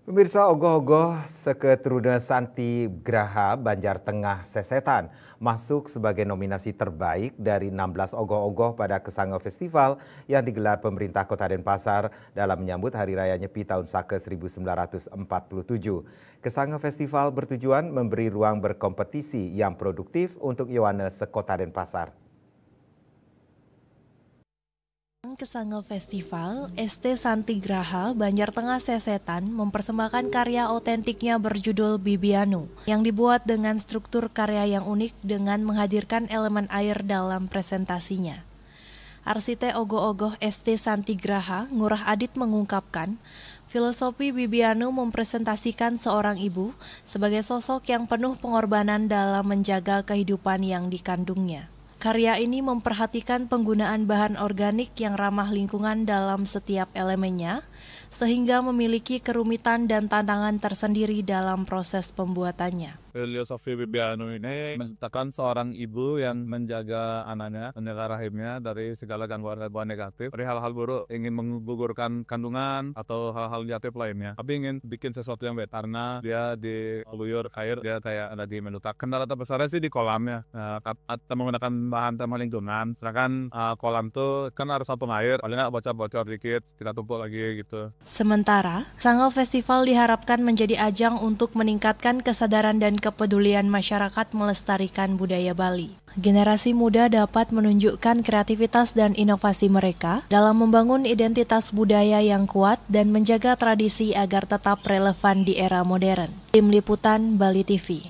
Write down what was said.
Pemirsa, ogoh-ogoh Seketruna Santi Graha Banjar Tengah Sesetan masuk sebagai nominasi terbaik dari 16 ogoh-ogoh pada Kesanga Festival yang digelar pemerintah Kota Denpasar dalam menyambut Hari Raya Nyepi tahun Saka 1947. Kesanga Festival bertujuan memberi ruang berkompetisi yang produktif untuk Yohane sekota Denpasar. Kesanga Festival, ST Santi Graha Banjar Tengah Sesetan mempersembahkan karya otentiknya berjudul Bibianu yang dibuat dengan struktur karya yang unik dengan menghadirkan elemen air dalam presentasinya. Arsite ogoh-ogoh ST Santi Graha, Ngurah Adit mengungkapkan, filosofi Bibianu mempresentasikan seorang ibu sebagai sosok yang penuh pengorbanan dalam menjaga kehidupan yang dikandungnya. Karya ini memperhatikan penggunaan bahan organik yang ramah lingkungan dalam setiap elemennya, sehingga memiliki kerumitan dan tantangan tersendiri dalam proses pembuatannya. Filosofi Bibianu ini menceritakan seorang ibu yang menjaga anaknya, menjaga rahimnya dari segala gangguan-gangguan negatif, dari hal-hal buruk, ingin menggugurkan kandungan atau hal-hal negatif lainnya. Tapi ingin bikin sesuatu yang baik karena dia di luyur air, dia kayak ada di menutak. Kendala terbesarnya sih di kolamnya, atau menggunakan bahan ramah lingkungan. Sedangkan kolam tuh kan harus satu air, paling nggak bocor-bocor dikit, tidak tumpuk lagi gitu. Sementara, Kesanga Festival diharapkan menjadi ajang untuk meningkatkan kesadaran dan kepedulian masyarakat melestarikan budaya Bali. Generasi muda dapat menunjukkan kreativitas dan inovasi mereka dalam membangun identitas budaya yang kuat dan menjaga tradisi agar tetap relevan di era modern. Tim Liputan Bali TV.